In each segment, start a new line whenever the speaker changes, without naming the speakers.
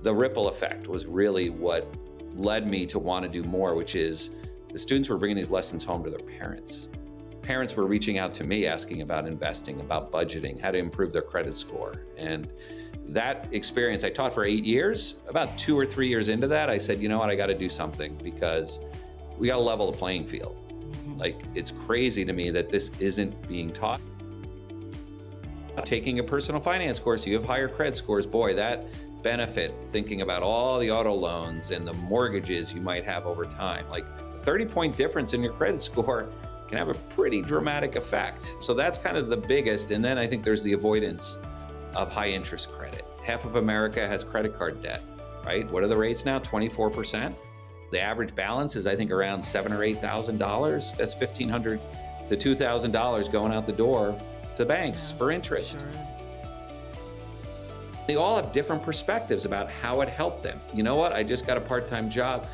The ripple effect was really what led me to want to do more, which is the students were bringing these lessons home to their parents. Parents were reaching out to me asking about investing, about budgeting, how to improve their credit score. And that experience, I taught for 8 years. About 2 or 3 years into that, I said, you know what, I got to do something because we got to level the playing field. Like, it's crazy to me that this isn't being taught. Taking a personal finance course, you have higher credit scores. Boy, that benefit, thinking about all the auto loans and the mortgages you might have over time. Like, a 30-point difference in your credit score can have a pretty dramatic effect. So that's kind of the biggest. And then I think there's the avoidance of high interest credit. Half of America has credit card debt, right? What are the rates now? 24%. The average balance is, I think, around $7,000 or $8,000. That's $1,500 to $2,000 going out the door to banks for interest.
Sure.
They all have different perspectives about how it helped them. You know what? I just got a part-time job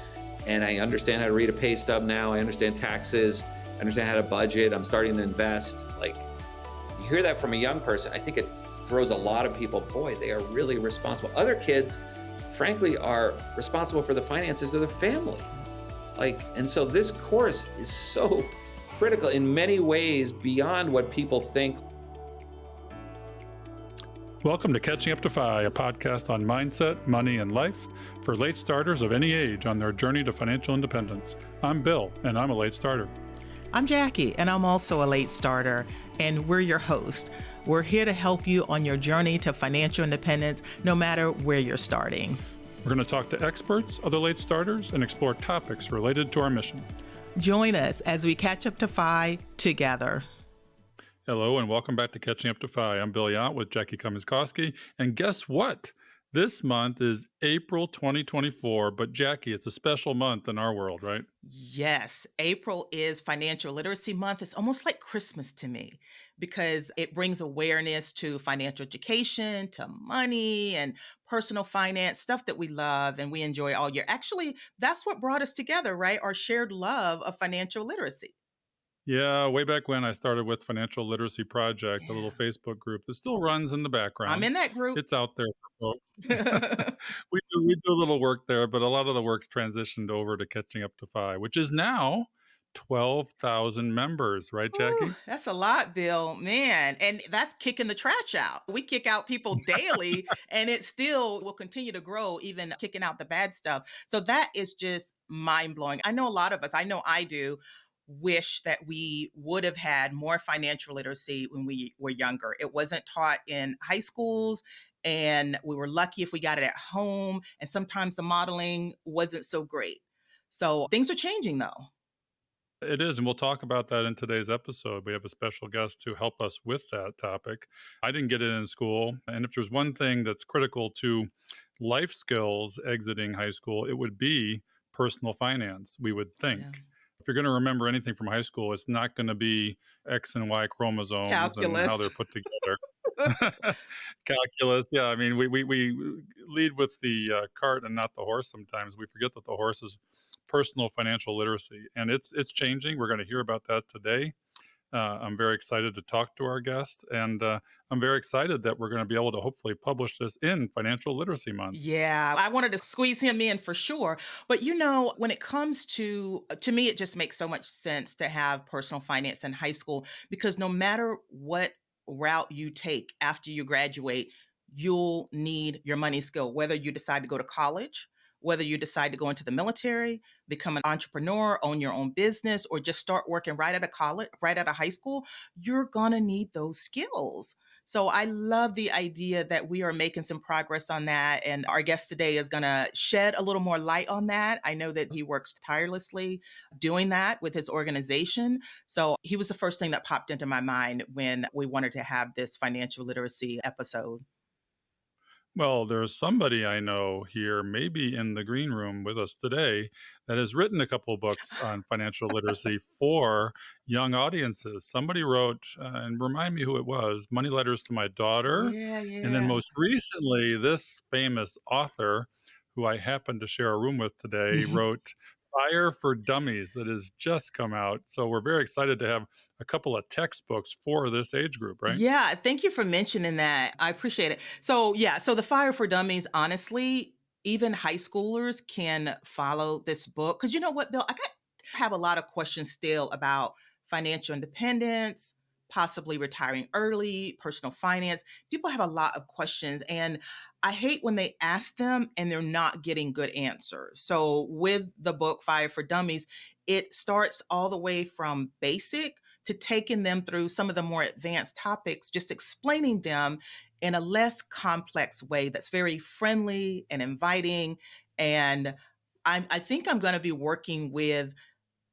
and I understand how to read a pay stub now. I understand taxes. I understand how to budget. I'm starting to invest. Like, you hear that from a young person, I think it throws a lot of people, boy, they are really responsible. Other kids, frankly, are responsible for the finances of their family. And so this course is so critical in many ways beyond what people think.
Welcome to Catching Up to FI, a podcast on mindset, money, and life for late starters of any age on their journey to financial independence. I'm Bill, and I'm a late starter.
I'm Jackie, and I'm also a late starter, and we're your host. We're here to help you on your journey to financial independence, no matter where you're starting.
We're going to talk to experts, other late starters, and explore topics related to our mission.
Join us as we catch up to FI together.
Hello, and welcome back to Catching Up to FI. I'm Bill Yount with Jackie Cummins-Koski, and guess what? This month is April 2024, but Jackie, it's a special month in our world, right?
Yes, April is Financial Literacy Month. It's almost like Christmas to me because it brings awareness to financial education, to money and personal finance, stuff that we love and we enjoy all year. Actually, that's what brought us together, right? Our shared love of financial literacy.
Yeah, way back when I started with Financial Literacy Project, a little
Yeah.
Facebook group that still runs in the
I'm
background.
in that group.
It's out there for folks. We do a little work there, but a lot of the work's transitioned over to Catching Up to FI, which is now 12,000 members, right,
Whew,
Jackie?
that's a lot, Bill. Man, and that's kicking the trash out. We kick out people daily, and it still will continue to grow, even kicking out the bad stuff. So that is just mind blowing. I know a lot of us, I know I do, wish that we would have had more financial literacy when we were younger. It wasn't taught in high schools. And we were lucky if we got it at home. And sometimes the modeling wasn't so great. So things are changing though.
It is, and we'll talk about that in today's episode. We have a special guest to help us with that topic. I didn't get it in school, and if there's one thing that's critical to life skills exiting high school, it would be personal finance, we would think.
Yeah.
If you're going to remember anything from high school, it's not going to be X and Y chromosomes and how they're
Calculus.
put together. Calculus, yeah. I mean, we lead with the cart and not the horse sometimes. We forget that the horse is personal financial literacy, and it's changing. We're going to hear about that today. I'm very excited to talk to our guest, and I'm very excited that we're going to be able to hopefully publish this in Financial Literacy Month.
Yeah, I wanted to squeeze him in for sure. But when it comes to me, it just makes so much sense to have personal finance in high school because no matter what route you take after you graduate, you'll need your money skill, whether you decide to go to college, whether you decide to go into the military, become an entrepreneur, own your own business, or just start working right out of college, right out of high school, you're going to need those skills. So I love the idea that we are making some progress on that. And our guest today is going to shed a little more light on that. I know that he works tirelessly doing that with his organization. So he was the first thing that popped into my mind when we wanted to have this financial literacy episode.
Well, there's somebody I know here, maybe in the green room with us today, that has written a couple of books on financial literacy for young audiences. Somebody wrote, and remind me who it was, Money Letters to My Daughter.
Yeah,
And then
yeah.
most recently, this famous author, who I happen to share a room with today, wrote Fire for Dummies that has just come out. So we're very excited to have a couple of textbooks for this age group, right?
Yeah, thank you for mentioning that. I appreciate it. So the Fire for Dummies, honestly, even high schoolers can follow this book. Because you know what, Bill? Have a lot of questions still about financial independence, possibly retiring early, personal finance. People have a lot of questions, and I hate when they ask them and they're not getting good answers. So, with the book Fire for Dummies, it starts all the way from basic to taking them through some of the more advanced topics, just explaining them in a less complex way that's very friendly and inviting. And I think I'm going to be working with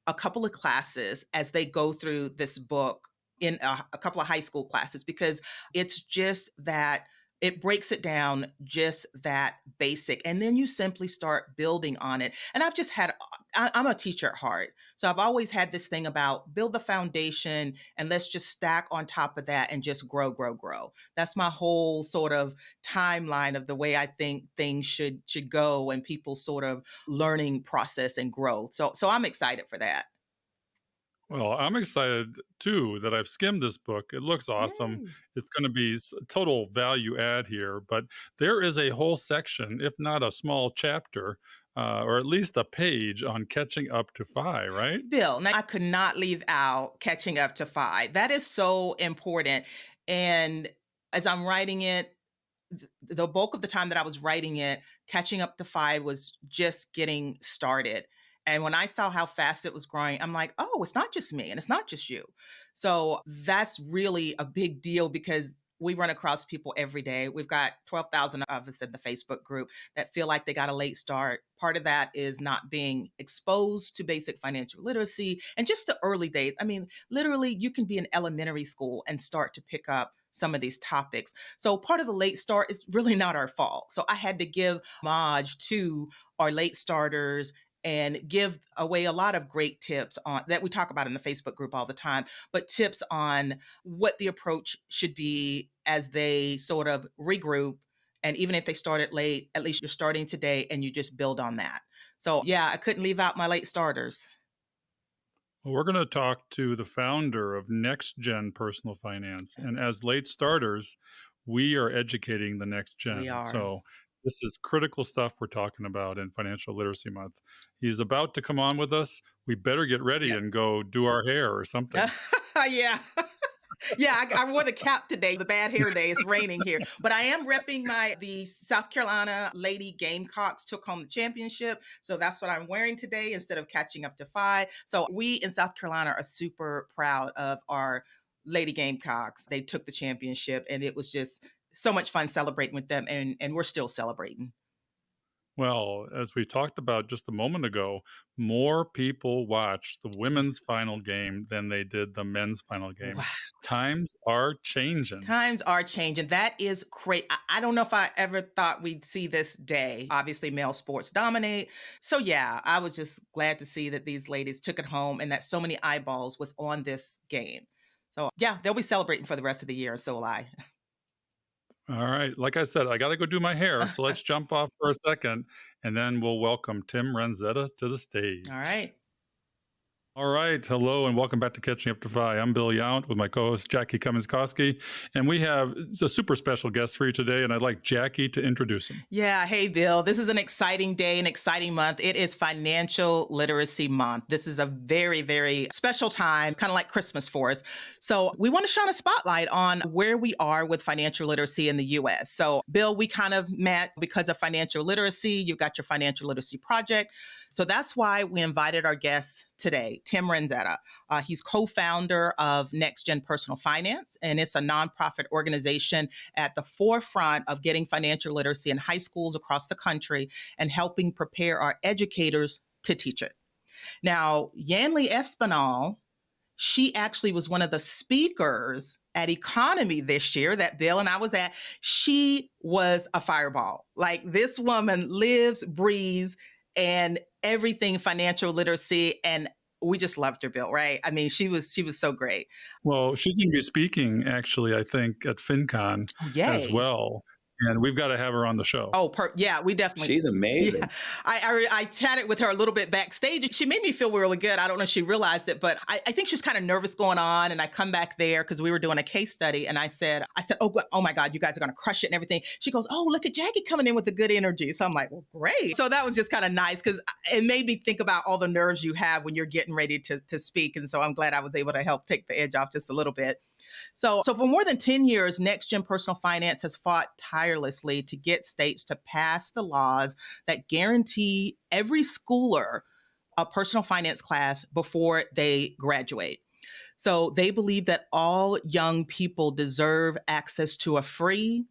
a couple of classes as they go through this book in a couple of high school classes, because it's just that it breaks it down just that basic, and then you simply start building on it. And I've just had I'm a teacher at heart, so I've always had this thing about build the foundation and let's just stack on top of that and just grow. That's my whole sort of timeline of the way I think things should go, and people sort of learning process and growth. So I'm excited for that.
Well, I'm excited too that I've skimmed this book. It looks awesome.
Yay.
It's going to be total value add here, but there is a whole section, if not a small chapter, or at least a page on catching up to FI, right?
Bill, now I could not leave out catching up to five. That is so important. And as I'm writing it, the bulk of the time that I was writing it, catching up to five was just getting started. And when I saw how fast it was growing, I'm like, oh, it's not just me and it's not just you. So that's really a big deal, because we run across people every day. We've got 12,000 of us in the Facebook group that feel like they got a late start. Part of that is not being exposed to basic financial literacy and just the early days. I mean, literally, you can be in elementary school and start to pick up some of these topics. So part of the late start is really not our fault. So I had to give homage to our late starters and give away a lot of great tips on that we talk about in the Facebook group all the time, but tips on what the approach should be as they sort of regroup. And even if they started late, at least you're starting today and you just build on that. So yeah, I couldn't leave out my late starters.
Well, we're going to talk to the founder of NextGen Personal Finance. And as late starters, we are educating the next
We
gen.
are.
So this is critical stuff we're talking about in Financial Literacy Month. He's about to come on with us. We better get ready
Yep.
and go do our hair or something.
Yeah. Yeah, I wore the cap today, the bad hair day. It's raining here. But I am repping the South Carolina Lady Gamecocks took home the championship. So that's what I'm wearing today instead of catching up to five. So we in South Carolina are super proud of our Lady Gamecocks. They took the championship, and it was just so much fun celebrating with them, and we're still celebrating.
Well, as we talked about just a moment ago, more people watch the women's final game than they did the men's final game.
Wow.
Times are changing.
Times are changing. That is great. I don't know if I ever thought we'd see this day. Obviously, male sports dominate. So yeah, I was just glad to see that these ladies took it home and that so many eyeballs was on this game. So yeah, they'll be celebrating for the rest of the year. So will I.
All right. Like I said, I got to go do my hair. So let's jump off for a second and then we'll welcome Tim Ranzetta to the
All
stage.
right.
All right. Hello and welcome back to Catching Up to Fi. I'm Bill Yount with my co host, Jackie Cummins-Koski. And we have a super special guest for you today. And I'd like Jackie to introduce him.
Yeah. Hey, Bill. This is an exciting day, an exciting month. It is Financial Literacy Month. This is a very, very special time, kind of like Christmas for us. So, we want to shine a spotlight on where we are with financial literacy in the US. So, Bill, we kind of met because of financial literacy. You've got your financial literacy project. So, that's why we invited our guest today, Tim Ranzetta. He's co-founder of NextGen Personal Finance, and it's a nonprofit organization at the forefront of getting financial literacy in high schools across the country and helping prepare our educators to teach it. Now, Yanli Espinal, she actually was one of the speakers at Economy this year that Bill and I was at. She was a fireball. Like, this woman lives, breathes, and everything financial literacy. And we just loved her, Bill, right? I mean, she was so great.
Well, she's going to be speaking actually, I think, at FinCon
Oh,
as
yay.
well. and we've got to have her on the show.
Oh, yeah, we definitely.
She's
Yeah,
amazing.
I chatted with her a little bit backstage, and she made me feel really good. I don't know if she realized it, but I think she was kind of nervous going on. And I come back there because we were doing a case study, and I said, oh my God, you guys are going to crush it and everything. She goes, oh, look at Jackie coming in with the good energy. So I'm like, well, great. So that was just kind of nice because it made me think about all the nerves you have when you're getting ready to speak. And so I'm glad I was able to help take the edge off just a little bit. So for more than 10 years, NextGen Personal Finance has fought tirelessly to get states to pass the laws that guarantee every schooler a personal finance class before they graduate. So they believe that all young people deserve access to a free,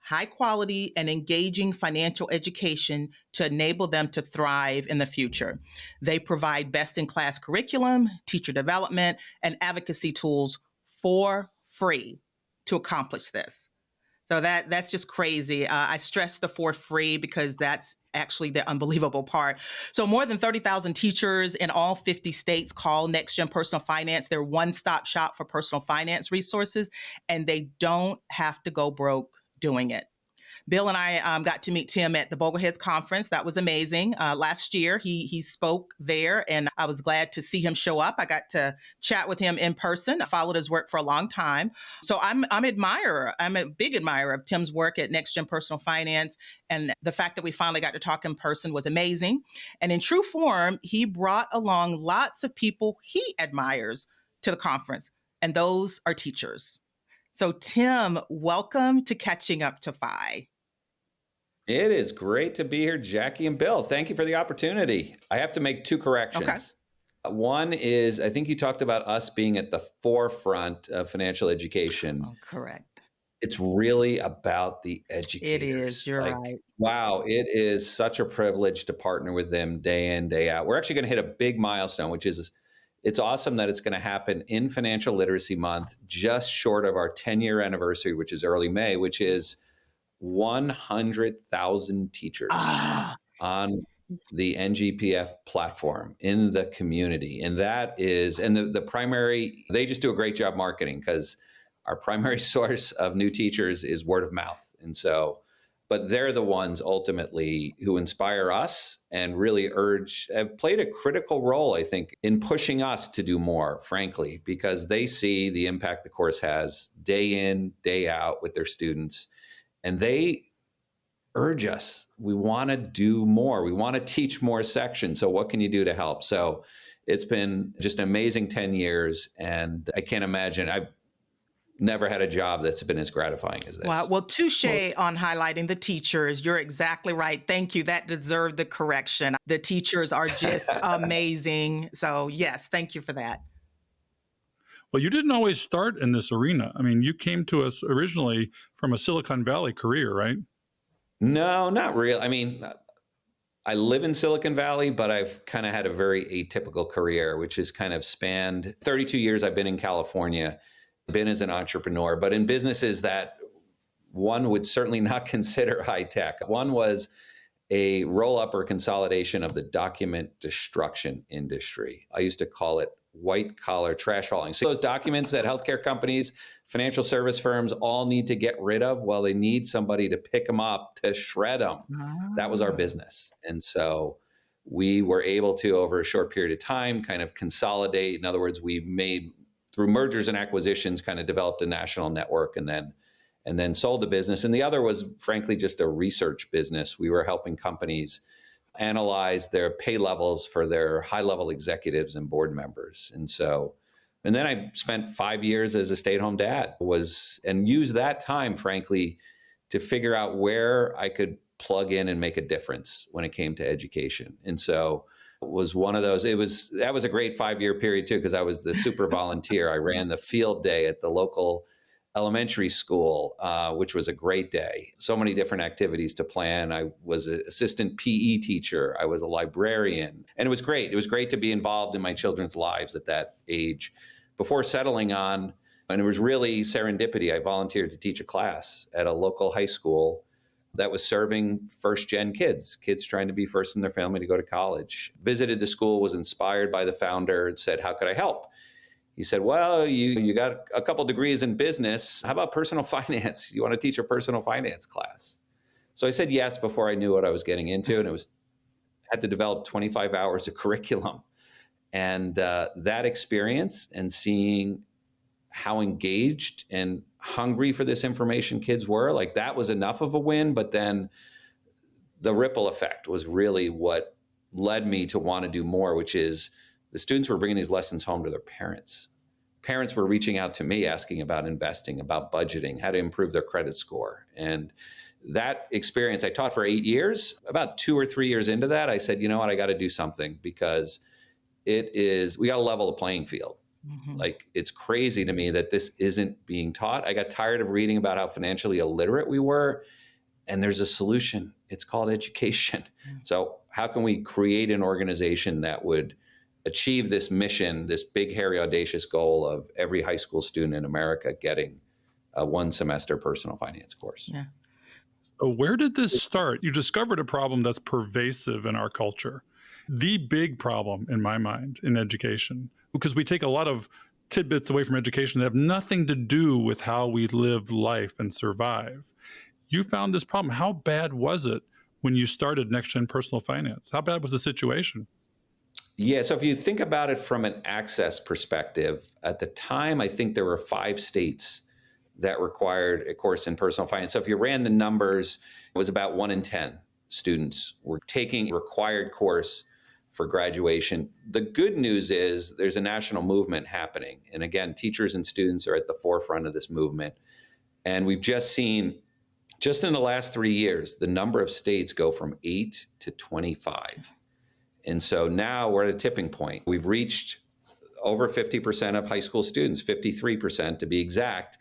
high quality, and engaging financial education to enable them to thrive in the future. They provide best in class curriculum, teacher development, and advocacy tools for free to accomplish this. So that's just crazy. I stress the for free because that's actually the unbelievable part. So more than 30,000 teachers in all 50 states call NextGen Personal Finance their one-stop shop for personal finance resources, and they don't have to go broke doing it. Bill and I got to meet Tim at the Bogleheads Conference. That was amazing. Last year, he spoke there, and I was glad to see him show up. I got to chat with him in person. I followed his work for a long time. So I'm a big admirer of Tim's work at NextGen Personal Finance. And the fact that we finally got to talk in person was amazing. And in true form, he brought along lots of people he admires to the conference, and those are teachers. So Tim, welcome to Catching Up to Fi.
It is great to be here, Jackie and Bill. Thank you for the opportunity. I have to make two corrections. Okay. One is, I think you talked about us being at the forefront of financial education.
Oh, correct.
It's really about the educators.
It is. You're right.
Wow, it is such a privilege to partner with them day in, day out. We're actually going to hit a big milestone, which is, it's awesome that it's going to happen in Financial Literacy Month, just short of our 10-year anniversary, which is early May, which is 100,000 teachers on the NGPF platform in the community. And that is, and the primary, they just do a great job marketing because our primary source of new teachers is word of mouth. And so, but they're the ones ultimately who inspire us and really have played a critical role, I think, in pushing us to do more, frankly, because they see the impact the course has day in, day out with their students. And they urge us, we want to do more. We want to teach more sections. So what can you do to help? So it's been just an amazing 10 years. And I can't imagine, I've never had a job that's been as gratifying as this.
Wow. Well, touche on highlighting the teachers. You're exactly right. Thank you. That deserved the correction. The teachers are just amazing. So yes, thank you for that.
Well, you didn't always start in this arena. I mean, you came to us originally from a Silicon Valley career, right?
No, not really. I mean, I live in Silicon Valley, but I've kind of had a very atypical career, which has kind of spanned 32 years. I've been in California, been as an entrepreneur, but in businesses that one would certainly not consider high tech. One was a roll up or consolidation of the document destruction industry. I used to call it white collar trash hauling. So those documents that healthcare companies, financial service firms all need to get rid of, well, they need somebody to pick them up to shred them. That was our business. And so we were able to, over a short period of time, kind of consolidate. In other words, we made, through mergers and acquisitions, kind of developed a national network and then sold the business. And the other was, frankly, just a research business. We were helping companies analyze their pay levels for their high-level executives and board members. And then I spent 5 years as a stay-at-home dad, and used that time, frankly, to figure out where I could plug in and make a difference when it came to education. And so it was one of those, that was a great 5-year period too, because I was the super volunteer. I ran the field day at the local elementary school, which was a great day. So many different activities to plan. I was an assistant PE teacher. I was a librarian. And it was great. It was great to be involved in my children's lives at that age before settling on, and it was really serendipity. I volunteered to teach a class at a local high school that was serving first-gen kids trying to be first in their family to go to college. Visited the school, was inspired by the founder, and said, how could I help? He said, well, you got a couple degrees in business. How about personal finance? You want to teach a personal finance class? So I said yes before I knew what I was getting into. And it was, had to develop 25 hours of curriculum. And that experience and seeing how engaged and hungry for this information kids were, like that was enough of a win. But then the ripple effect was really what led me to want to do more, which is the students were bringing these lessons home to their parents. Parents were reaching out to me asking about investing, about budgeting, how to improve their credit score. And that experience, I taught for 8 years. About 2 or 3 years into that, I said, you know what, I got to do something, because we got to level the playing field.
Mhm.
Like, it's crazy to me that this isn't being taught. I got tired of reading about how financially illiterate we were. And there's a solution. It's called education.
Mm.
So how can we create an organization that would achieve this mission, this big, hairy, audacious goal of every high school student in America getting a 1-semester personal finance course?
Yeah.
So, where did this start? You discovered a problem that's pervasive in our culture. The big problem, in my mind, in education, because we take a lot of tidbits away from education that have nothing to do with how we live life and survive. You found this problem. How bad was it when you started NextGen Personal Finance? How bad was the situation?
Yeah, so if you think about it from an access perspective, at the time, I think there were 5 states that required a course in personal finance. So if you ran the numbers, it was about 1 in 10 students were taking a required course for graduation. The good news is there's a national movement happening. And again, teachers and students are at the forefront of this movement. And we've just seen, just in the last 3 years, the number of states go from 8 to 25. And so now we're at a tipping point. We've reached over 50% of high school students, 53% to be exact,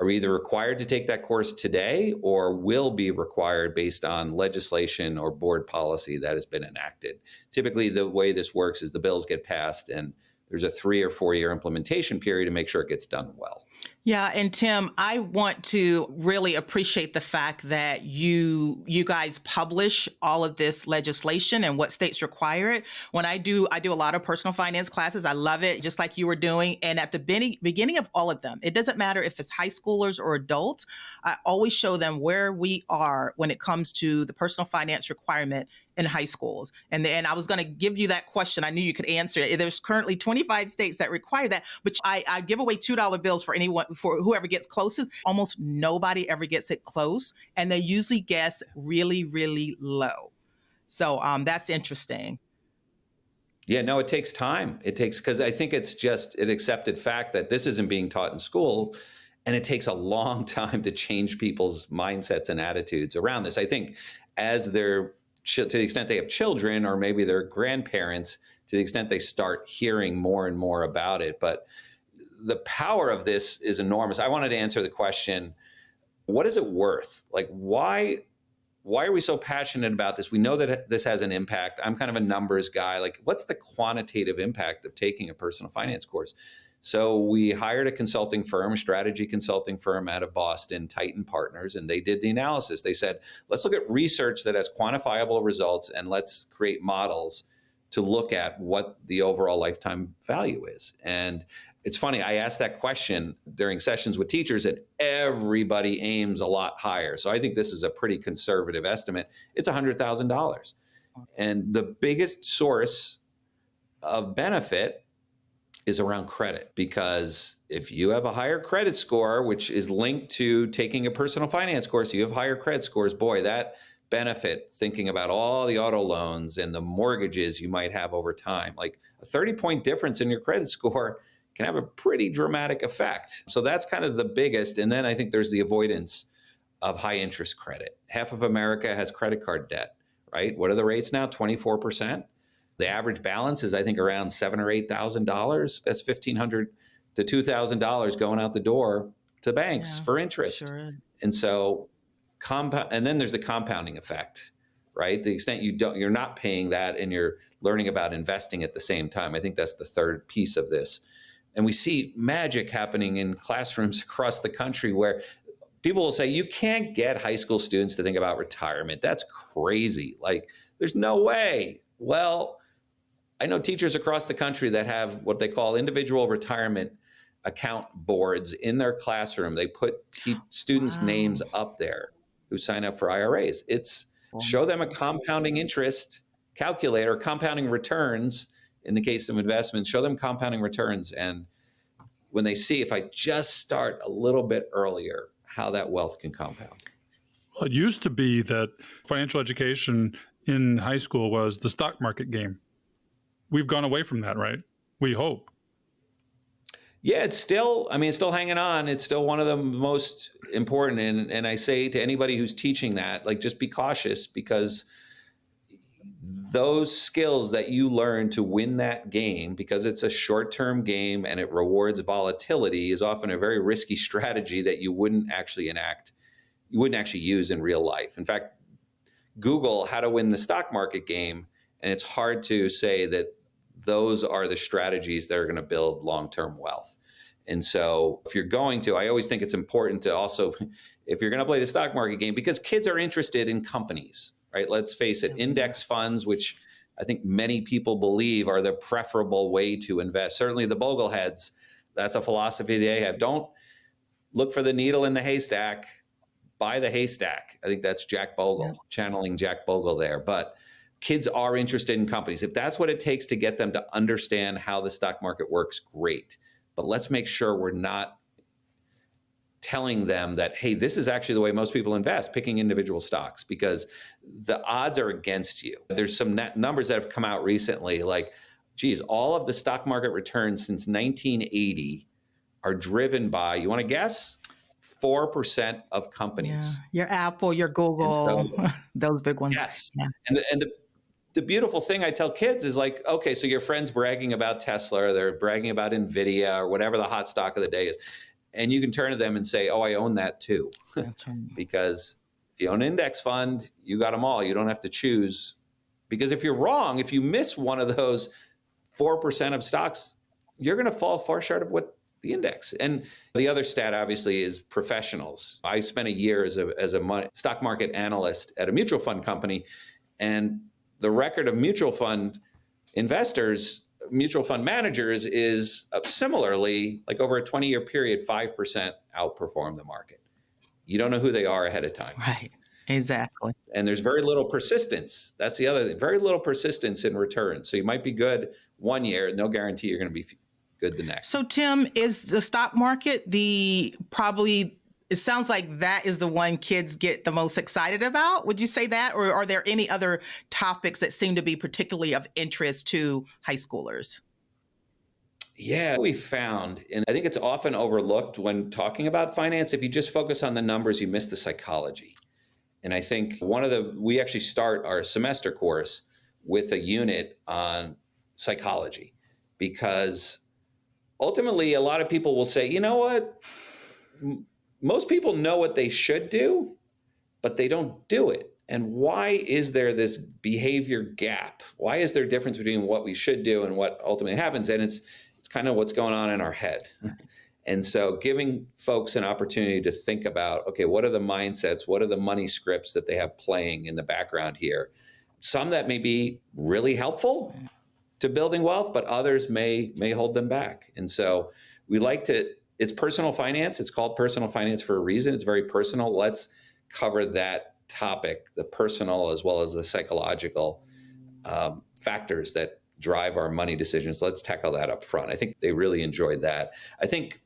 are either required to take that course today or will be required based on legislation or board policy that has been enacted. Typically, the way this works is the bills get passed and there's a 3 or 4 year implementation period to make sure it gets done well.
Yeah, and Tim, I want to really appreciate the fact that you guys publish all of this legislation and what states require it. When I do a lot of personal finance classes. I love it, just like you were doing. And at the beginning of all of them, it doesn't matter if it's high schoolers or adults. I always show them where we are when it comes to the personal finance requirement in high schools. And I was going to give you that question. I knew you could answer it. There's currently 25 states that require that, but I give away $2 bills for anyone, for whoever gets closest. Almost nobody ever gets it close, and they usually guess really, really low. So that's interesting.
Yeah, no, it takes time. It takes, because I think it's just an accepted fact that this isn't being taught in school. And it takes a long time to change people's mindsets and attitudes around this. I think as they're, to the extent they have children or maybe their grandparents, to the extent they start hearing more and more about it. But the power of this is enormous. I wanted to answer the question, what is it worth? Like, why are we so passionate about this? We know that this has an impact. I'm kind of a numbers guy. Like, what's the quantitative impact of taking a personal finance course? So we hired a consulting firm, a strategy consulting firm out of Boston, Titan Partners, and they did the analysis. They said, let's look at research that has quantifiable results and let's create models to look at what the overall lifetime value is. And it's funny, I asked that question during sessions with teachers and everybody aims a lot higher. So I think this is a pretty conservative estimate. It's $100,000. And the biggest source of benefit is around credit, because if you have a higher credit score, which is linked to taking a personal finance course, you have higher credit scores, boy, that benefit, thinking about all the auto loans and the mortgages you might have over time, like a 30-point difference in your credit score can have a pretty dramatic effect. So that's kind of the biggest. And then I think there's the avoidance of high interest credit. Half of America has credit card debt, right? What are the rates now? 24%. The average balance is, I think, around $7,000 or $8,000. That's $1,500 to $2,000 going out the door to banks for interest.
Sure.
And so, and then there's the compounding effect, right? The extent you're not paying that and you're learning about investing at the same time. I think that's the third piece of this. And we see magic happening in classrooms across the country where people will say, you can't get high school students to think about retirement. That's crazy. Like, there's no way. Well, I know teachers across the country that have what they call individual retirement account boards in their classroom. They put students' names
Wow.
up there who sign up for IRAs. It's
Well,
show them a compounding interest calculator, compounding returns in the case of investments, show them compounding returns. And when they see if I just start a little bit earlier, how that wealth can compound.
Well, it used to be that financial education in high school was the stock market game. We've gone away from that, right? We hope.
Yeah, it's still, I mean, it's still hanging on. It's still one of the most important. And I say to anybody who's teaching that, like, just be cautious, because those skills that you learn to win that game, because it's a short-term game and it rewards volatility, is often a very risky strategy that you wouldn't actually enact. You wouldn't actually use in real life. In fact, Google how to win the stock market game, and it's hard to say that those are the strategies that are going to build long-term wealth. And so if you're going to, I always think it's important to also, if you're going to play the stock market game, because kids are interested in companies, right? Let's face it, index funds, which I think many people believe are the preferable way to invest. Certainly the Bogleheads, that's a philosophy they have. Don't look for the needle in the haystack, buy the haystack. I think that's Jack Bogle, channeling Jack Bogle there. But kids are interested in companies. If that's what it takes to get them to understand how the stock market works, great. But let's make sure we're not telling them that, hey, this is actually the way most people invest, picking individual stocks, because the odds are against you. There's some numbers that have come out recently, like, geez, all of the stock market returns since 1980 are driven by, you want to guess? 4% of companies.
yeah, your Apple, your Google,
So,
those big ones.
yes.
Yeah.
And the beautiful thing I tell kids is, like, okay, so your friend's bragging about Tesla, or they're bragging about NVIDIA, or whatever the hot stock of the day is. And you can turn to them and say, oh, I own that too.
That's right.
Because if you own an index fund, you got them all. You don't have to choose. Because if you're wrong, if you miss one of those 4% of stocks, you're going to fall far short of what the index. And the other stat, obviously, is professionals. I spent a year as a stock market analyst at a mutual fund company. And the record of mutual fund investors, mutual fund managers, is similarly, like, over a 20-year period, 5% outperform the market. You don't know who they are ahead of time.
Right. Exactly.
And there's very little persistence. That's the other thing. Very little persistence in return. So you might be good one year, no guarantee you're going to be good the next.
So, Tim, is the stock market it sounds like that is the one kids get the most excited about? Would you say that? Or are there any other topics that seem to be particularly of interest to high schoolers?
Yeah, we found, and I think it's often overlooked when talking about finance, if you just focus on the numbers, you miss the psychology. And I think we actually start our semester course with a unit on psychology, because ultimately a lot of people will say, you know what? Most people know what they should do, but they don't do it. And why is there this behavior gap? Why is there a difference between what we should do and what ultimately happens? And it's kind of what's going on in our head. And so giving folks an opportunity to think about, okay, what are the mindsets? What are the money scripts that they have playing in the background here? Some that may be really helpful to building wealth, but others may hold them back. And so it's personal finance. It's called personal finance for a reason. It's very personal. Let's cover that topic, the personal as well as the psychological factors that drive our money decisions. Let's tackle that up front. I think they really enjoyed that. I think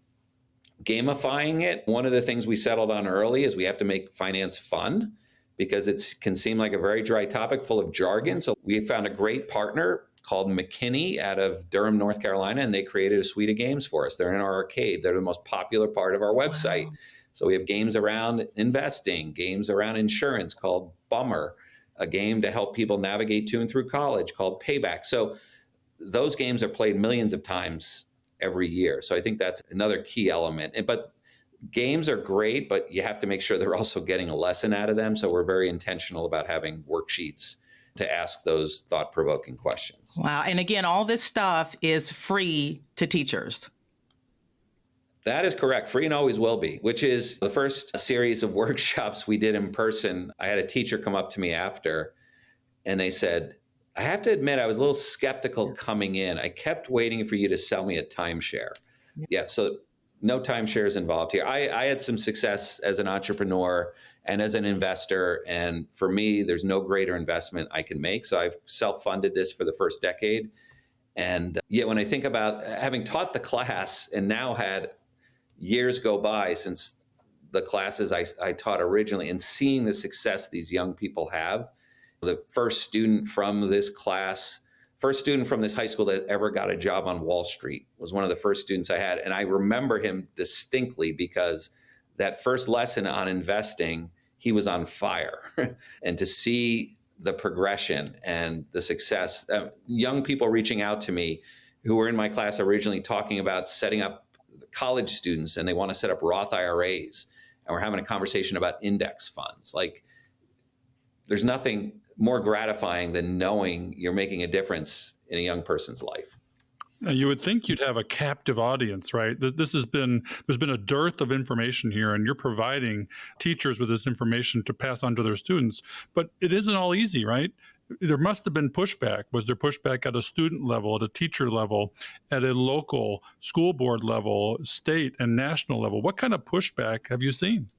gamifying it, one of the things we settled on early is we have to make finance fun, because it can seem like a very dry topic full of jargon. So we found a great partner called McKinney out of Durham, North Carolina, and they created a suite of games for us. They're in our arcade. They're the most popular part of our website. Wow. So we have games around investing, games around insurance called Bummer, a game to help people navigate to and through college called Payback. So those games are played millions of times every year. So I think that's another key element. But games are great, but you have to make sure they're also getting a lesson out of them. So we're very intentional about having worksheets to ask those thought-provoking questions.
Wow. And again, all this stuff is free to teachers.
That is correct. Free and always will be, which is the first series of workshops we did in person. I had a teacher come up to me after, and they said, I have to admit, I was a little skeptical coming in. I kept waiting for you to sell me a timeshare.
Yeah.
Yeah, so no timeshares involved here. I had some success as an entrepreneur and as an investor. And for me, there's no greater investment I can make. So I've self funded this for the first decade. And yet, when I think about having taught the class and now had years go by since the classes I taught originally and seeing the success these young people have, the first student from this class, first student from this high school that ever got a job on Wall Street was one of the first students I had. And I remember him distinctly because that first lesson on investing, he was on fire. And to see the progression and the success, young people reaching out to me who were in my class originally talking about setting up college students and they want to set up Roth IRAs. And we're having a conversation about index funds. Like, there's nothing more gratifying than knowing you're making a difference in a young person's life.
You would think you'd have a captive audience, right? There's been a dearth of information here, and you're providing teachers with this information to pass on to their students. But it isn't all easy, right? There must have been pushback. Was there pushback at a student level, at a teacher level, at a local school board level, state and national level? What kind of pushback have you seen?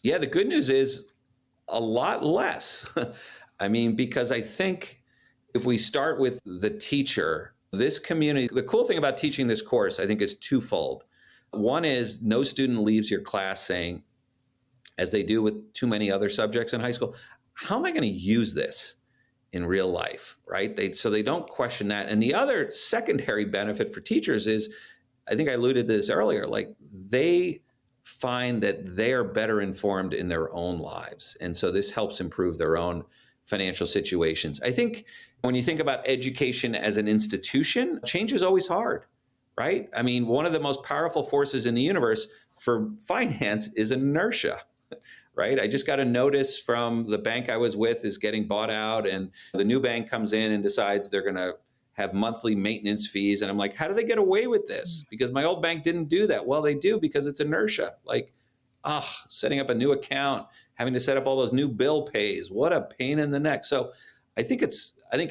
Yeah, the good news is a lot less. I mean, because I think if we start with the teacher, this community, the cool thing about teaching this course, I think, is twofold. One is no student leaves your class saying, as they do with too many other subjects in high school, how am I going to use this in real life, right? So they don't question that. And the other secondary benefit for teachers is, I think I alluded to this earlier, like they find that they are better informed in their own lives. And so this helps improve their own financial situations. I think when you think about education as an institution, change is always hard, right? I mean, one of the most powerful forces in the universe for finance is inertia, right? I just got a notice from the bank I was with is getting bought out, and the new bank comes in and decides they're going to have monthly maintenance fees. And I'm like, how do they get away with this? Because my old bank didn't do that. Well, they do because it's inertia. Like, setting up a new account, having to set up all those new bill pays. What a pain in the neck. So I think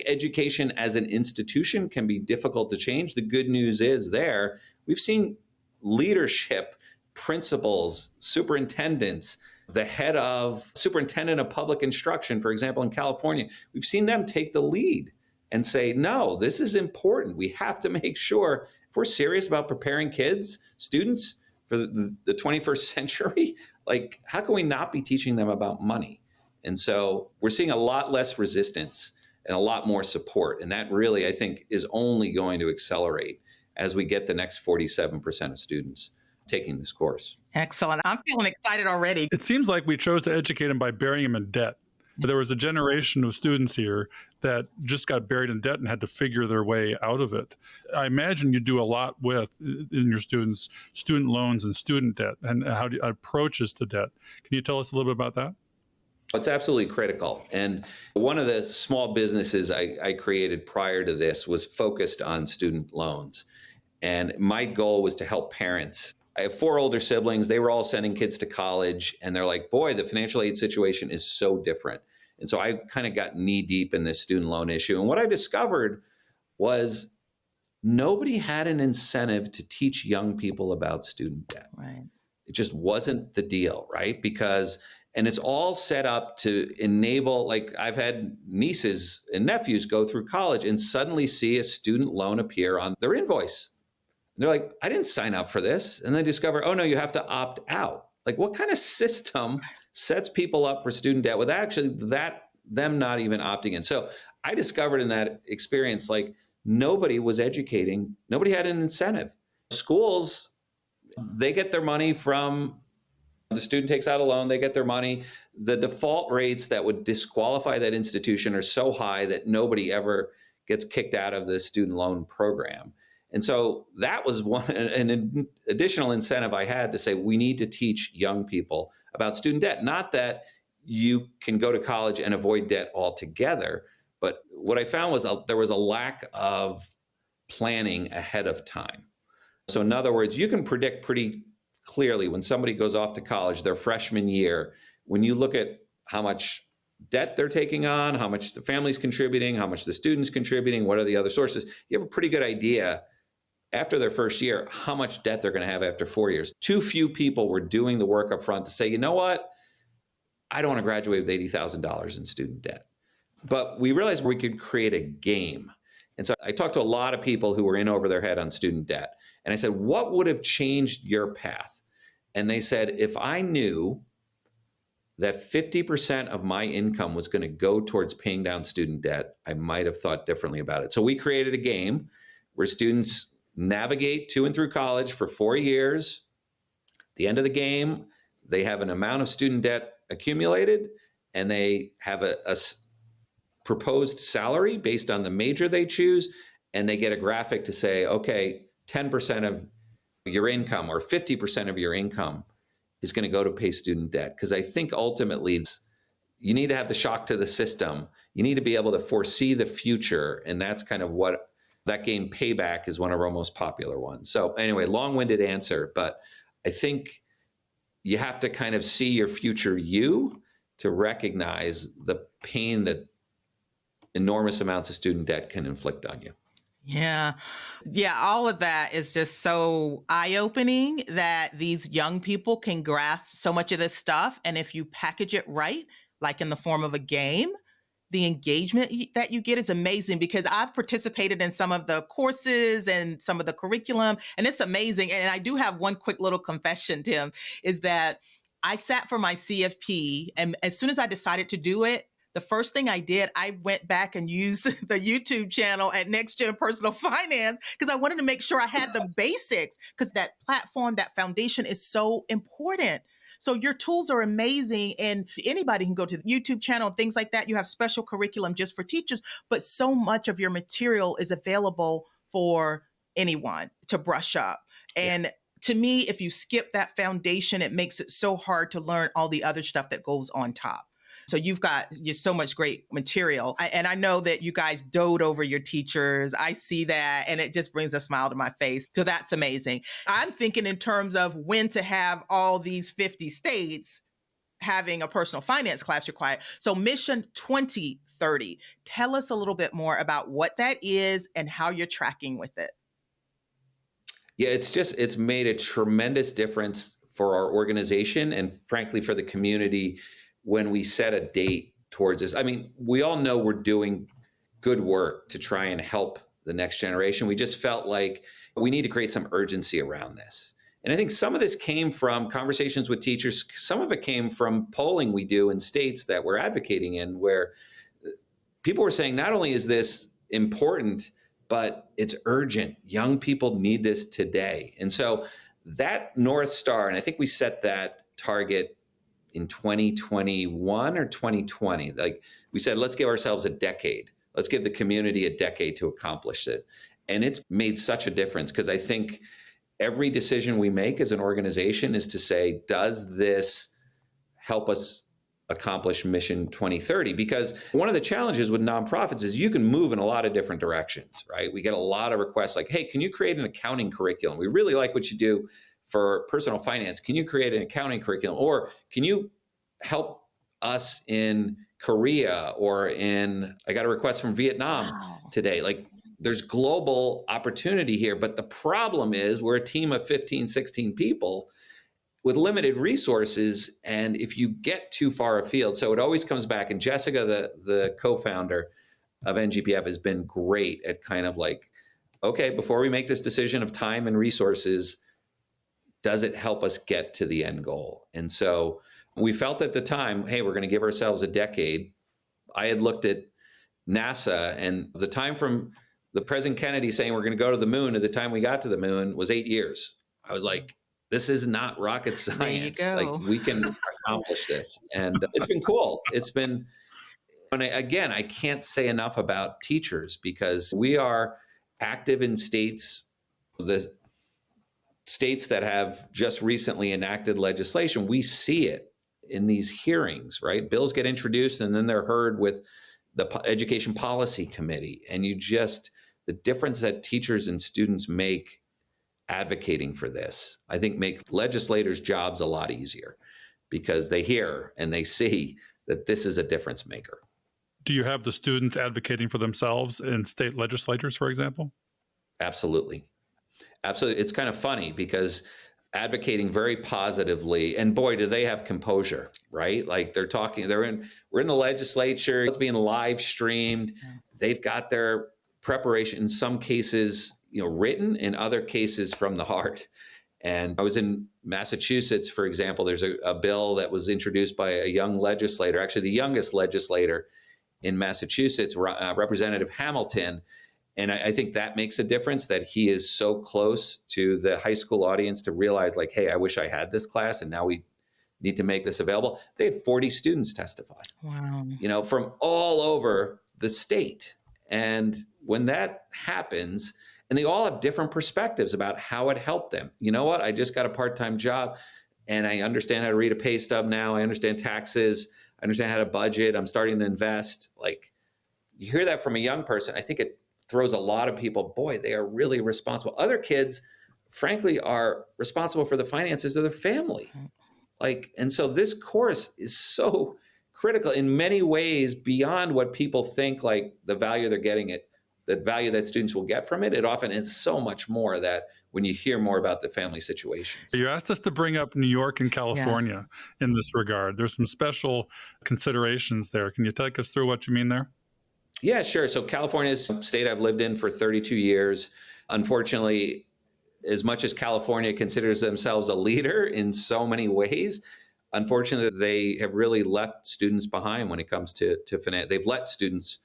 education as an institution can be difficult to change. The good news is we've seen leadership, principals, superintendents, the head of superintendent of public instruction, for example, in California, we've seen them take the lead and say, no, this is important. We have to make sure if we're serious about preparing students for the 21st century, like, how can we not be teaching them about money? And so we're seeing a lot less resistance and a lot more support. And that really, I think, is only going to accelerate as we get the next 47% of students taking this course.
Excellent. I'm feeling excited already.
It seems like we chose to educate them by burying them in debt. There was a generation of students here that just got buried in debt and had to figure their way out of it. I imagine you do a lot in your students, student loans and student debt, and approaches to debt. Can you tell us a little bit about that?
It's absolutely critical. And one of the small businesses I created prior to this was focused on student loans. And my goal was to help parents. I have 4 older siblings. They were all sending kids to college. And they're like, boy, the financial aid situation is so different. And so I kind of got knee deep in this student loan issue. And what I discovered was nobody had an incentive to teach young people about student debt.
Right.
It just wasn't the deal, right? And it's all set up to enable, like, I've had nieces and nephews go through college and suddenly see a student loan appear on their invoice. And they're like, I didn't sign up for this. And they discover, oh no, you have to opt out. Like, what kind of system sets people up for student debt with actually them not even opting in? So I discovered in that experience, like, nobody was educating. Nobody had an incentive. Schools, they get their money from the student takes out a loan, they get their money. The default rates that would disqualify that institution are so high that nobody ever gets kicked out of the student loan program. And so that was an additional incentive I had to say, we need to teach young people about student debt. Not that you can go to college and avoid debt altogether, but what I found was there was a lack of planning ahead of time. So in other words, you can predict pretty clearly when somebody goes off to college, their freshman year, when you look at how much debt they're taking on, how much the family's contributing, how much the student's contributing, what are the other sources. You have a pretty good idea after their first year how much debt they're going to have after 4 years. Too few people were doing the work up front to say, you know what, I don't want to graduate with $80,000 in student debt. But we realized we could create a game. And so I talked to a lot of people who were in over their head on student debt. And I said, what would have changed your path? And they said, if I knew that 50% of my income was going to go towards paying down student debt, I might have thought differently about it. So we created a game where students navigate to and through college for 4 years. At the end of the game, they have an amount of student debt accumulated, and they have a proposed salary based on the major they choose, and they get a graphic to say, okay, 10% of your income or 50% of your income is going to go to pay student debt. Because I think ultimately you need to have the shock to the system. You need to be able to foresee the future. And that's kind of what that game Payback is, one of our most popular ones. So anyway, long-winded answer, but I think you have to kind of see your future you to recognize the pain that enormous amounts of student debt can inflict on you.
Yeah. Yeah. All of that is just so eye opening that these young people can grasp so much of this stuff. And if you package it right, like in the form of a game, the engagement that you get is amazing, because I've participated in some of the courses and some of the curriculum, and it's amazing. And I do have one quick little confession, Tim, is that I sat for my CFP, and as soon as I decided to do it, the first thing I did, I went back and used the YouTube channel at NextGen Personal Finance, because I wanted to make sure I had the basics, because that platform, that foundation is so important. So your tools are amazing, and anybody can go to the YouTube channel, things like that. You have special curriculum just for teachers, but so much of your material is available for anyone to brush up. And to me, if you skip that foundation, it makes it so hard to learn all the other stuff that goes on top. So you've got just so much great material. And I know that you guys dote over your teachers. I see that, and it just brings a smile to my face. So that's amazing. I'm thinking in terms of when to have all these 50 states having a personal finance class required. So Mission 2030, tell us a little bit more about what that is and how you're tracking with it.
Yeah, it's made a tremendous difference for our organization and frankly for the community when we set a date towards this. I mean, we all know we're doing good work to try and help the next generation. We just felt like we need to create some urgency around this. And I think some of this came from conversations with teachers. Some of it came from polling we do in states that we're advocating in, where people were saying, not only is this important, but it's urgent. Young people need this today. And so that North Star, and I think we set that target in 2021 or 2020. Like we said, let's give ourselves a decade. Let's give the community a decade to accomplish it. And it's made such a difference, because I think every decision we make as an organization is to say, does this help us accomplish Mission 2030? Because one of the challenges with nonprofits is you can move in a lot of different directions, right? We get a lot of requests like, hey, can you create an accounting curriculum? We really like what you do for personal finance. Can you create an accounting curriculum? Or can you help us in Korea or I got a request from Vietnam today. Like there's global opportunity here, but the problem is we're a team of 15, 16 people with limited resources. And if you get too far afield, so it always comes back, and Jessica, the co-founder of NGPF, has been great at kind of like, okay, before we make this decision of time and resources, does it help us get to the end goal? And so we felt at the time, hey, we're going to give ourselves a decade. I had looked at NASA, and the time from the President Kennedy saying we're going to go to the moon to the time we got to the moon was 8 years. I was like, this is not rocket science. Like we can accomplish this. And it's been cool. It's been, and again, I can't say enough about teachers, because we are active in states, the states that have just recently enacted legislation. We see it in these hearings, right? Bills get introduced and then they're heard with the Education Policy Committee. And the difference that teachers and students make advocating for this, I think make legislators' jobs a lot easier, because they hear and they see that this is a difference maker.
Do you have the students advocating for themselves in state legislatures, for example?
Absolutely. Absolutely. It's kind of funny because advocating very positively, and boy, do they have composure, right? Like we're in the legislature, it's being live streamed.
Yeah.
They've got their preparation, in some cases, written, in other cases from the heart. And I was in Massachusetts, for example. There's a bill that was introduced by a young legislator, actually the youngest legislator in Massachusetts, Representative Hamilton. And I think that makes a difference, that he is so close to the high school audience to realize, like, hey, I wish I had this class, and now we need to make this available. They had 40 students testify,
Wow.
from all over the state. And when that happens, and they all have different perspectives about how it helped them. You know what? I just got a part-time job, and I understand how to read a pay stub now. I understand taxes. I understand how to budget. I'm starting to invest. Like, you hear that from a young person, I think it throws a lot of people, boy, they are really responsible. Other kids, frankly, are responsible for the finances of their family. And so this course is so critical in many ways, beyond what people think, like the value they're getting it, the value that students will get from it. It often is so much more, that when you hear more about the family situations.
You asked us to bring up New York and California in this regard. There's some special considerations there. Can you take us through what you mean there?
Yeah, sure. So California is a state I've lived in for 32 years. Unfortunately, as much as California considers themselves a leader in so many ways, unfortunately, they have really left students behind when it comes to finance. They've let students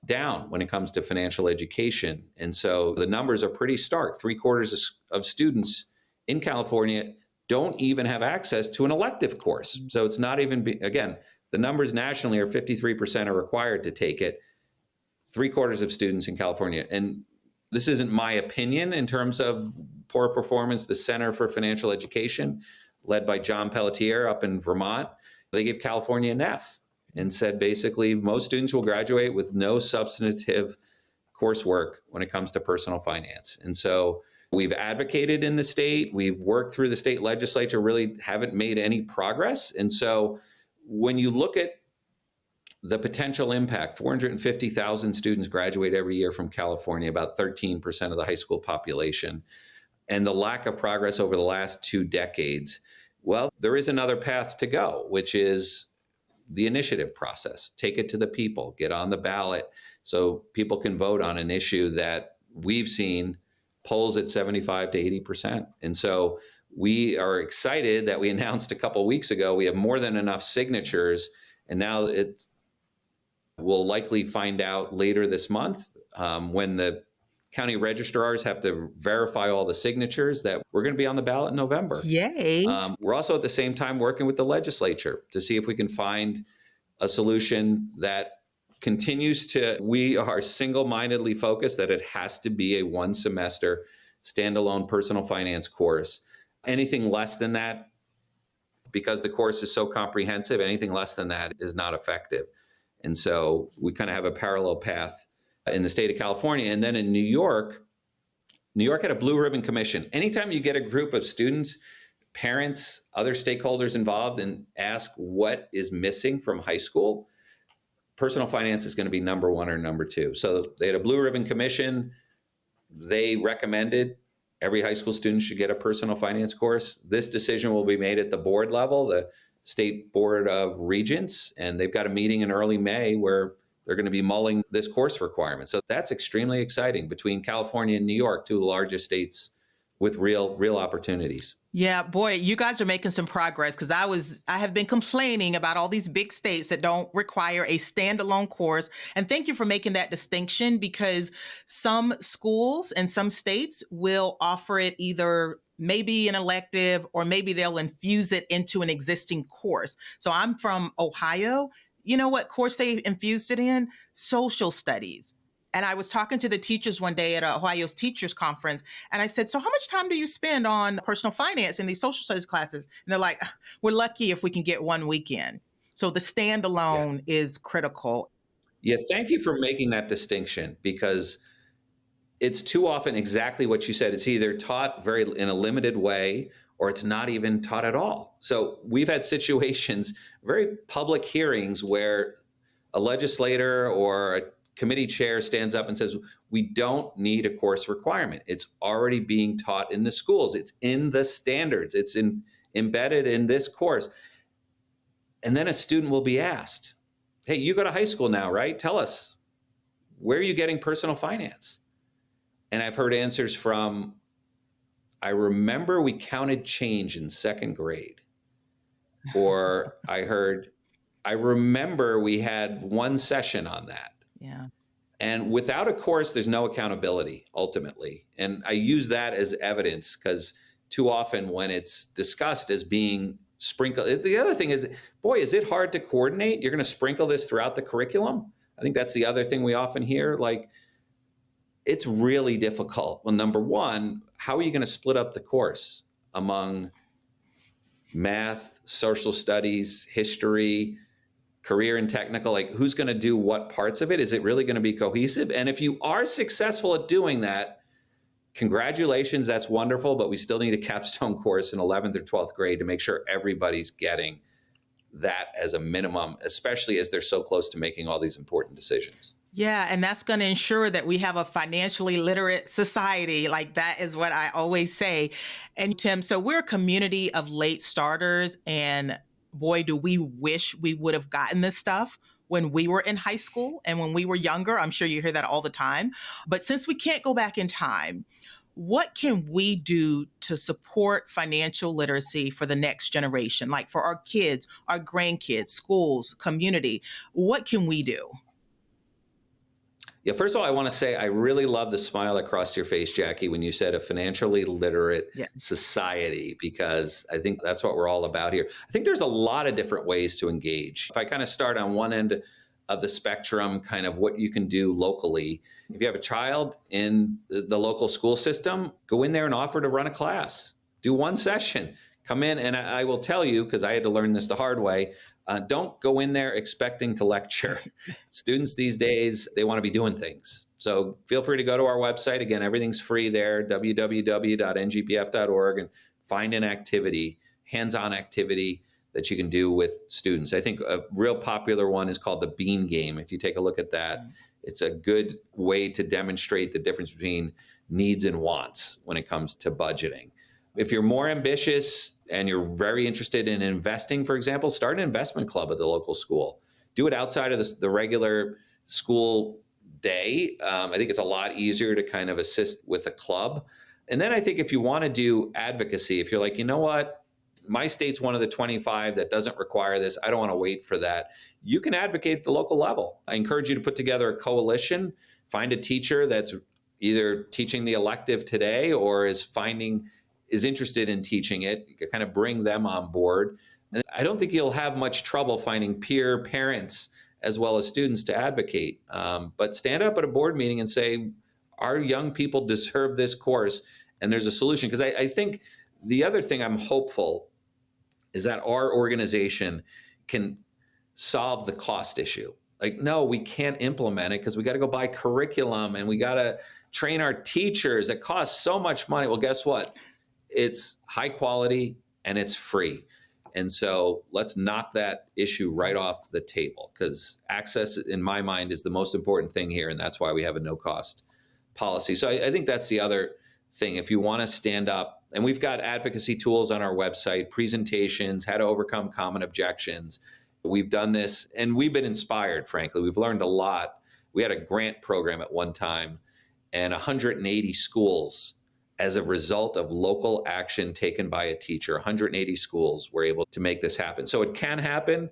down when it comes to financial education. And so the numbers are pretty stark. 3/4 of students in California don't even have access to an elective course. So it's not even, again, the numbers nationally are 53% are required to take it. 3/4 of students in California. And this isn't my opinion in terms of poor performance. The Center for Financial Education, led by John Pelletier up in Vermont, they gave California an F and said basically most students will graduate with no substantive coursework when it comes to personal finance. And so we've advocated in the state, we've worked through the state legislature, really haven't made any progress. And so when you look at the potential impact, 450,000 students graduate every year from California, about 13% of the high school population, and the lack of progress over the last 2 decades. Well, there is another path to go, which is the initiative process. Take it to the people, get on the ballot so people can vote on an issue that we've seen polls at 75 to 80%. And so we are excited that we announced a couple of weeks ago, we have more than enough signatures, and now we'll likely find out later this month, when the county registrars have to verify all the signatures, that we're going to be on the ballot in November.
Yay.
We're also at the same time working with the legislature to see if we can find a solution that continues to, we are single-mindedly focused that it has to be a 1-semester standalone personal finance course. Anything less than that, because the course is so comprehensive, anything less than that is not effective. And so we kind of have a parallel path in the state of California. And then in New York had a blue ribbon commission. Anytime you get a group of students, parents, other stakeholders involved, and ask what is missing from high school, personal finance is going to be number 1 or number 2. So they had a blue ribbon commission. They recommended every high school student should get a personal finance course. This decision will be made at the board level, the State Board of Regents, and they've got a meeting in early May where they're going to be mulling this course requirement. So that's extremely exciting, between California and New York, 2 of the largest states with real opportunities.
Yeah, boy, you guys are making some progress, because I have been complaining about all these big states that don't require a standalone course. And thank you for making that distinction, because some schools and some states will offer it either maybe an elective, or maybe they'll infuse it into an existing course. So I'm from Ohio. You know what course they infused it in? Social studies. And I was talking to the teachers one day at Ohio's teachers conference, and I said, so how much time do you spend on personal finance in these social studies classes? And they're like, we're lucky if we can get 1 weekend. So the standalone is critical.
Yeah, thank you for making that distinction, because it's too often exactly what you said. It's either taught in a limited way, or it's not even taught at all. So we've had situations, very public hearings, where a legislator or a committee chair stands up and says, we don't need a course requirement. It's already being taught in the schools. It's in the standards. It's embedded in this course. And then a student will be asked, hey, you go to high school now, right? Tell us, where are you getting personal finance? And I've heard answers from, I remember we counted change in second grade. Or I remember we had one session on that.
Yeah.
And without a course, there's no accountability ultimately. And I use that as evidence because too often when it's discussed as being sprinkled, the other thing is, boy, is it hard to coordinate? You're going to sprinkle this throughout the curriculum? I think that's the other thing we often hear. Like, it's really difficult. Well, number one, how are you going to split up the course among math, social studies, history, career and technical? Like, who's going to do what parts of it? Is it really going to be cohesive? And if you are successful at doing that, congratulations, that's wonderful, but we still need a capstone course in 11th or 12th grade to make sure everybody's getting that as a minimum, especially as they're so close to making all these important decisions.
Yeah, and that's going to ensure that we have a financially literate society. Like, that is what I always say. And Tim, so we're a community of late starters, and boy, do we wish we would have gotten this stuff when we were in high school and when we were younger. I'm sure you hear that all the time. But since we can't go back in time, what can we do to support financial literacy for the next generation? Like for our kids, our grandkids, schools, community, what can we do?
Yeah, first of all, I want to say I really love the smile across your face, Jackie, when you said a financially literate society, because I think that's what we're all about here. I think there's a lot of different ways to engage. If I kind of start on one end of the spectrum, kind of what you can do locally. If you have a child in the local school system, go in there and offer to run a class. Do one session. Come in, and I will tell you, because I had to learn this the hard way, don't go in there expecting to lecture. Students these days, they want to be doing things. So feel free to go to our website. Again, everything's free there, www.ngpf.org, and find an activity, hands-on activity that you can do with students. I think a real popular one is called the Bean Game. If you take a look at that, it's a good way to demonstrate the difference between needs and wants when it comes to budgeting. If you're more ambitious and you're very interested in investing, for example, start an investment club at the local school. Do it outside of the regular school day. I think it's a lot easier to kind of assist with a club. And then I think if you want to do advocacy, if you're like, you know what, my state's one of the 25 that doesn't require this, I don't want to wait for that, you can advocate at the local level. I encourage you to put together a coalition, find a teacher that's either teaching the elective today or is interested in teaching it. You can kind of bring them on board. And I don't think you'll have much trouble finding peer parents as well as students to advocate. But stand up at a board meeting and say, our young people deserve this course, and there's a solution. Because I think the other thing I'm hopeful is that our organization can solve the cost issue. Like, no, we can't implement it because we got to go buy curriculum and we got to train our teachers. It costs so much money. Well, guess what? It's high quality and it's free. And so let's knock that issue right off the table, because access, in my mind, is the most important thing here. And that's why we have a no cost policy. So I think that's the other thing. If you want to stand up, and we've got advocacy tools on our website, presentations, how to overcome common objections. We've done this and we've been inspired, frankly. We've learned a lot. We had a grant program at one time, and 180 schools, as a result of local action taken by a teacher, 180 schools were able to make this happen. So it can happen. It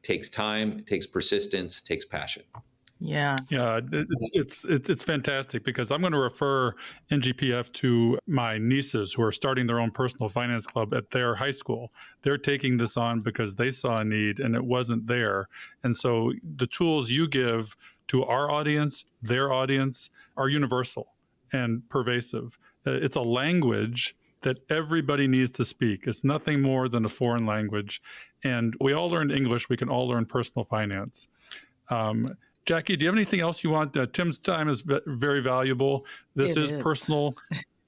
takes time, it takes persistence, it takes passion.
Yeah.
Yeah, it's fantastic, because I'm going to refer NGPF to my nieces who are starting their own personal finance club at their high school. They're taking this on because they saw a need and it wasn't there. And so the tools you give to our audience, their audience, are universal and pervasive. It's a language that everybody needs to speak. It's nothing more than a foreign language. And we all learned English. We can all learn personal finance. Jackie, do you have anything else you want? Tim's time is very valuable. This is personal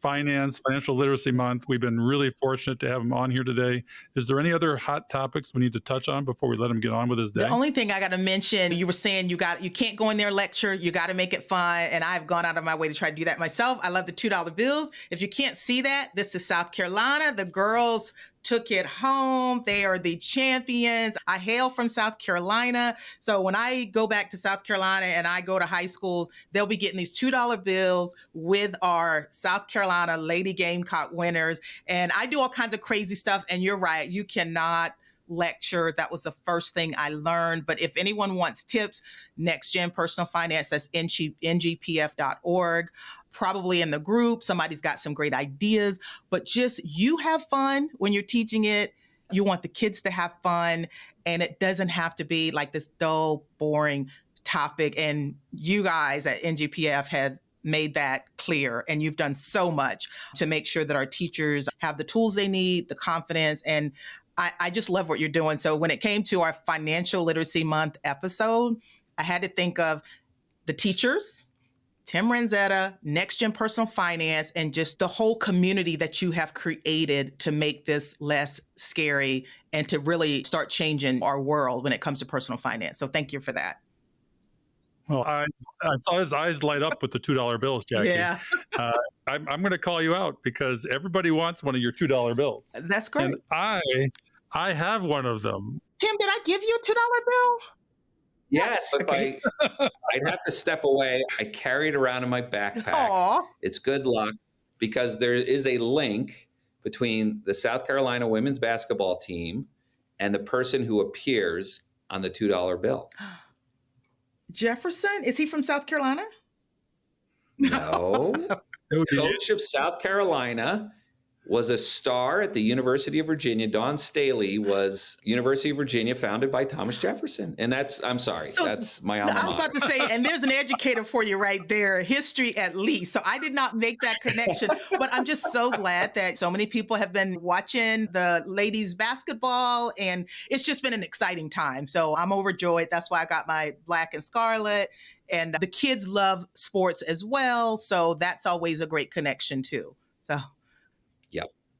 Finance, Financial Literacy Month. We've been really fortunate to have him on here today. Is there any other hot topics we need to touch on before we let him get on with his day?
The only thing I got to mention, you were saying you can't go in there lecture, you got to make it fun. And I've gone out of my way to try to do that myself. I love the $2 bills. If you can't see that, this is South Carolina. The girls took it home. They are the champions. I hail from South Carolina. So when I go back to South Carolina and I go to high schools, they'll be getting these $2 bills with our South Carolina Lady Gamecock winners. And I do all kinds of crazy stuff. And you're right, you cannot lecture. That was the first thing I learned. But if anyone wants tips, NextGen Personal Finance, that's ngpf.org. Probably in the group, somebody's got some great ideas, but just you have fun when you're teaching it. You want the kids to have fun, and it doesn't have to be like this dull, boring topic. And you guys at NGPF have made that clear, and you've done so much to make sure that our teachers have the tools they need, the confidence, and I just love what you're doing. So when it came to our Financial Literacy Month episode, I had to think of the teachers, Tim Ranzetta, NextGen Personal Finance, and just the whole community that you have created to make this less scary and to really start changing our world when it comes to personal finance. So thank you for that.
Well, I saw his eyes light up with the $2 bills, Jackie.
Yeah.
I'm going to call you out because everybody wants one of your $2 bills.
That's great.
And I have one of them.
Tim, did I give you a $2 bill?
Yes,
Okay.
I'd have to step away. I carry it around in my backpack.
Aw.
It's good luck because there is a link between the South Carolina women's basketball team and the person who appears on the $2 bill.
Jefferson? Is he from South Carolina?
No. Coach of South Carolina was a star at the University of Virginia. Dawn Staley was University of Virginia, founded by Thomas Jefferson. And that's my alma mater.
I was about to say, and there's an educator for you right there, history at least. So I did not make that connection, but I'm just so glad that so many people have been watching the ladies basketball, and it's just been an exciting time. So I'm overjoyed. That's why I got my black and scarlet, and the kids love sports as well. So that's always a great connection too. So.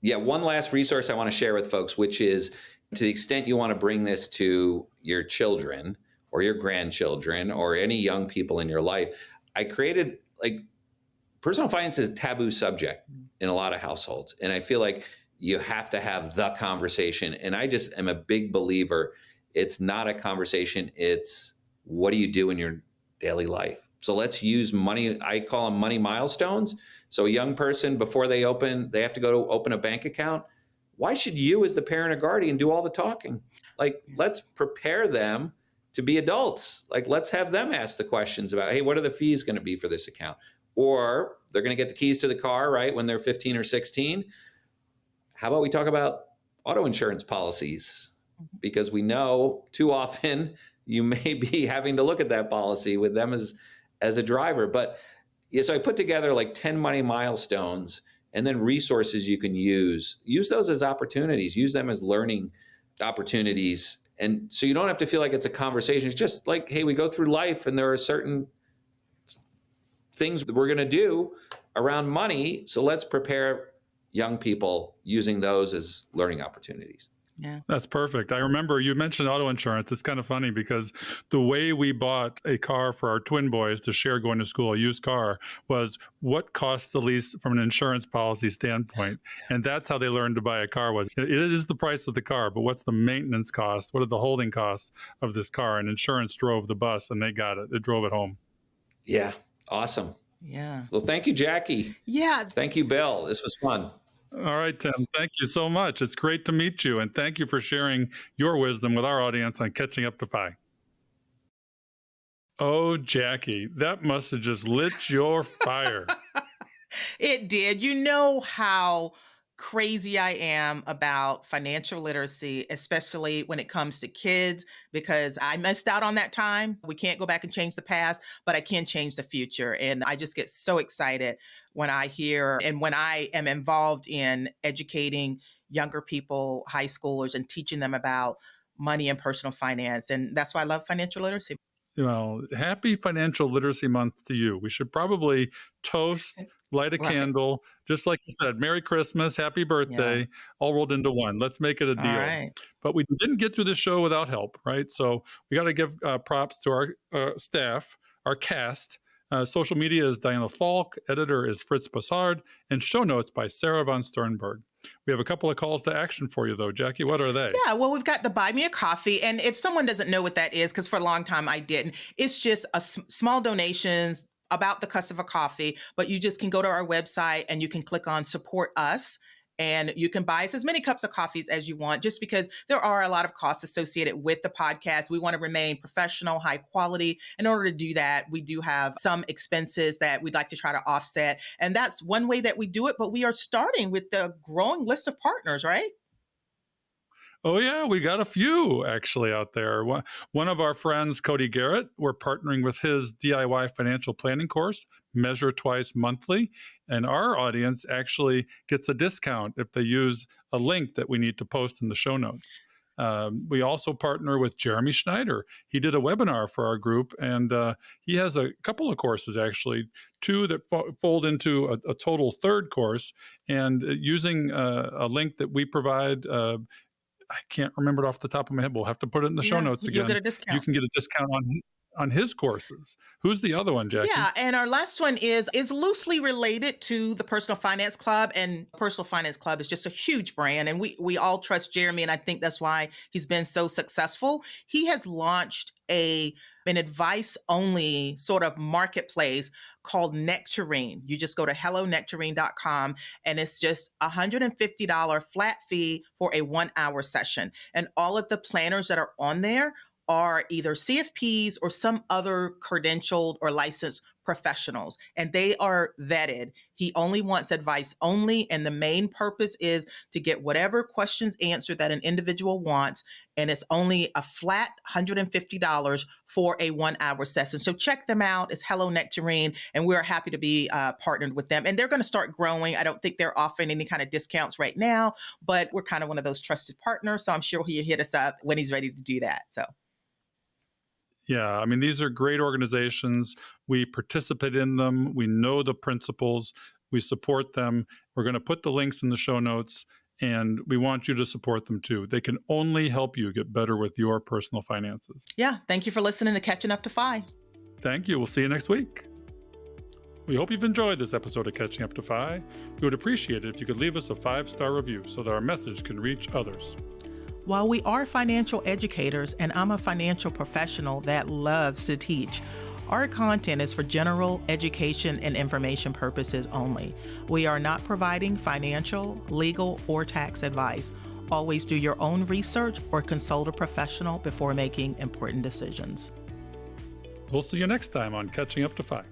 Yeah. One last resource I want to share with folks, which is to the extent you want to bring this to your children or your grandchildren or any young people in your life, I created personal finance is a taboo subject in a lot of households. And I feel like you have to have the conversation. And I just am a big believer. It's not a conversation. It's what do you do in your daily life? So let's use money. I call them money milestones. So a young person, before they have to go to open a bank account. Why should you as the parent or guardian do all the talking? Let's prepare them to be adults. Let's have them ask the questions about, hey, what are the fees going to be for this account? Or they're going to get the keys to the car, right, when they're 15 or 16. How about we talk about auto insurance policies? Because we know too often you may be having to look at that policy with them as a driver. But yeah, so I put together 10 money milestones and then resources you can use. Use those as opportunities. Use them as learning opportunities. And so you don't have to feel like it's a conversation. It's just hey, we go through life and there are certain things that we're going to do around money. So let's prepare young people using those as learning opportunities.
Yeah.
That's perfect. I remember you mentioned auto insurance. It's kind of funny because the way we bought a car for our twin boys to share going to school, a used car, was what costs the least from an insurance policy standpoint. And that's how they learned to buy a car. It is the price of the car, but what's the maintenance cost? What are the holding costs of this car? And insurance drove the bus and they got it. It drove it home.
Yeah. Awesome.
Yeah.
Well, thank you, Jackie.
Yeah.
Thank you, Bill. This was fun.
All right, Tim, thank you so much. It's great to meet you, and thank you for sharing your wisdom with our audience on Catching Up to FI. Oh, Jackie, that must have just lit your fire.
It did. You know how crazy I am about financial literacy, especially when it comes to kids, because I missed out on that time. We can't go back and change the past, but I can change the future. And I just get so excited when I hear and when I am involved in educating younger people, high schoolers, and teaching them about money and personal finance. And that's why I love financial literacy.
Well, happy Financial Literacy Month to you. We should probably toast light a
Right.
candle, just like you said, Merry Christmas, Happy
Yeah.
Birthday, all rolled into one. Let's make it a
All
deal.
right.
But we didn't get through the show without help, right? So we got to give props to our staff, our cast. Social media is Diana Falk, editor is Fritz Bassard, and show notes by Sarah von Sternberg. We have a couple of calls to action for you, though. Jackie, what are they?
Yeah, well, we've got the Buy Me a Coffee. And if someone doesn't know what that is, because for a long time I didn't, it's just small donations about the cost of a coffee. But you just can go to our website and you can click on support us. And you can buy us as many cups of coffees as you want, just because there are a lot of costs associated with the podcast. We want to remain professional, high quality. In order to do that, we do have some expenses that we'd like to try to offset. And that's one way that we do it. But we are starting with the growing list of partners, right?
Oh, yeah, we got a few actually out there. One of our friends, Cody Garrett, we're partnering with his DIY financial planning course, Measure Twice Monthly. And our audience actually gets a discount if they use a link that we need to post in the show notes. We also partner with Jeremy Schneider. He did a webinar for our group, and he has a couple of courses, actually, two that fold into a total third course. And using a link that we provide, I can't remember it off the top of my head. We'll have to put it in the show
Yeah,
notes
you'll
again.
get a discount.
You can get a discount on his courses. Who's the other one, Jackie?
Yeah, and our last one is loosely related to the Personal Finance Club, and Personal Finance Club is just a huge brand, and we all trust Jeremy, and I think that's why he's been so successful. He has launched an advice only sort of marketplace called Nectarine. You just go to hellonectarine.com and it's just $150 flat fee for a 1 hour session. And all of the planners that are on there are either CFPs or some other credentialed or licensed professionals, and they are vetted. He only wants advice only, and the main purpose is to get whatever questions answered that an individual wants, and it's only a flat $150 for a 1 hour session. So check them out. It's Hello Nectarine, and we're happy to be partnered with them. And they're going to start growing. I don't think they're offering any kind of discounts right now, but we're kind of one of those trusted partners, so I'm sure he'll hit us up when he's ready to do that. So.
Yeah, I mean, these are great organizations. We participate in them. We know the principles. We support them. We're going to put the links in the show notes, and we want you to support them too. They can only help you get better with your personal finances.
Yeah, thank you for listening to Catching Up to FI.
Thank you. We'll see you next week. We hope you've enjoyed this episode of Catching Up to FI. We would appreciate it if you could leave us a 5-star review so that our message can reach others.
While we are financial educators, and I'm a financial professional that loves to teach, our content is for general education and information purposes only. We are not providing financial, legal, or tax advice. Always do your own research or consult a professional before making important decisions.
We'll see you next time on Catching Up to FI.